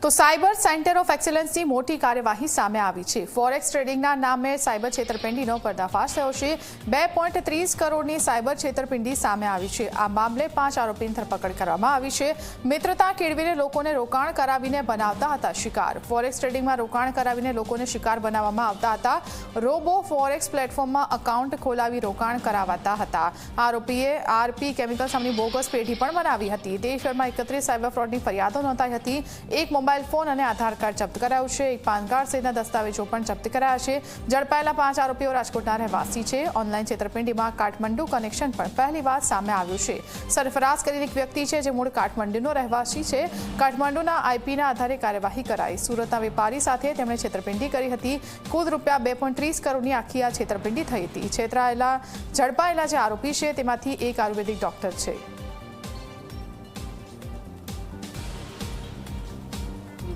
તો cyber centre of એક્સેલન્સની મોટી કાર્યવાહી સામે આવી છે। ફોરેક્સ ટ્રેડિંગના નામે સાયબર છેતરપિંડીનો પર્દાફાશ થયો છે। 2.30 કરોડની સાયબર છેતરપિંડી સામે આવી છે। આ મામલે 5 આરોપીની ધરપકડ કરવામાં આવી છે। મિત્રતા કેળવીને લોકોને રોકાણ કરાવીને બનાવતા હતા શિકાર। ફોરેક્સ ટ્રેડિંગમાં રોકાણ કરાવીને લોકોને શિકાર બનાવવામાં આવતા હતા। રોબો ફોરેક્સ પ્લેટફોર્મમાં અકાઉન્ટ ખોલાવી રોકાણ કરાવાતા હતા। આરોપીએ આરપી કેમિકલ સામેની બોગસ પેઢી પણ બનાવી હતી। દેશભરમાં 31 સાયબર ફ્રોડની ફરિયાદો નોંધાઈ હતી। એક મોબાઈલ ફોન અને આધાર કાર્ડ જપ્ત કરાયું છે। એક પાન કાર્ડ સહિતના દસ્તાવેજો પણ જપ્ત કરાયા છે। ઝડપાયેલા 5 આરોપીઓ રાજકોટના રહેવાસી છે। ઓનલાઈન છેતરપિંડીમાં કાઠમંડુ કનેક્શન પણ પહેલીવાર સામે આવ્યું છે। સરફરાઝ કરીને એક વ્યક્તિ છે જે મૂળ કાઠમંડુનો રહેવાસી છે। કાઠમંડુના આઈપીના આધારે કાર્યવાહી કરાઈ। સુરતના વેપારી સાથે તેમણે છેતરપિંડી કરી હતી। કુલ રૂપિયા 2.30 કરોડની આખી આ છેતરપિંડી થઈ હતી। ઝડપાયેલા જે આરોપી છે તેમાંથી એક આયુર્વેદિક ડોક્ટર છે।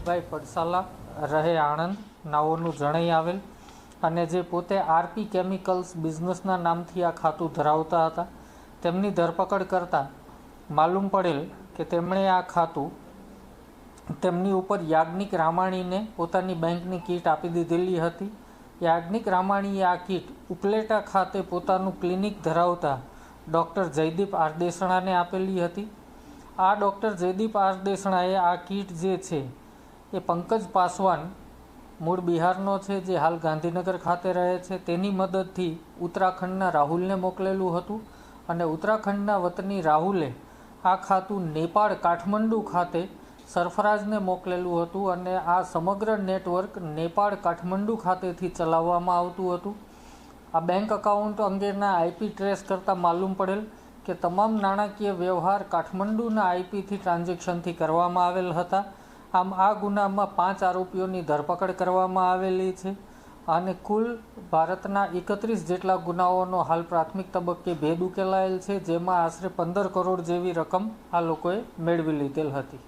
ભાઈ પડસાલા રહે આણંદ નાઓનું જણાઈ આવેલ અને જે પોતે આરપી કેમિકલ્સ બિઝનેસના નામથી આ ખાતું ધરાવતા હતા। તેમની ધરપકડ કરતાં માલુમ પડેલ કે તેમણે આ ખાતું તેમની ઉપર યાજ્ઞિક રામાણીને પોતાની બેંકની કીટ આપી દીધેલી હતી। યાજ્ઞિક રામાણીએ આ કીટ ઉપલેટા ખાતે પોતાનું ક્લિનિક ધરાવતા ડૉક્ટર જયદીપ આરદેસણાને આપેલી હતી। આ ડૉક્ટર જયદીપ આરદેસણાએ આ કીટ જે છે એ પંકજ પાસવાન મૂળ બિહારનો છે જે હાલ ગાંધીનગર ખાતે રહે છે તેની મદદથી ઉત્તરાખંડના રાહુલને મોકલેલું હતું અને ઉત્તરાખંડના વતની રાહુલે આ ખાતું નેપાળ કાઠમંડુ ખાતે સરફરાઝને મોકલેલું હતું અને આ સમગ્ર નેટવર્ક નેપાળ કાઠમંડુ ખાતેથી ચલાવવામાં આવતું હતું। આ બેંક એકાઉન્ટ અંગેના આઈપી ટ્રેસ કરતાં માલુમ પડેલ કે તમામ નાણાકીય વ્યવહાર કાઠમંડુના આઈપીથી ટ્રાન્ઝેક્શનથી કરવામાં આવેલ હતા। આમ આ ગુનામાં 5 આરોપીઓની ધરપકડ કરવામાં આવેલી છે અને કુલ ભારતના 31 જેટલા ગુનાઓનો હાલ પ્રાથમિક તબક્કે ભેદ ઉકેલાયેલ છે, જેમાં આશરે 15 કરોડ જેવી રકમ આ લોકોએ મેળવી લીધેલ હતી।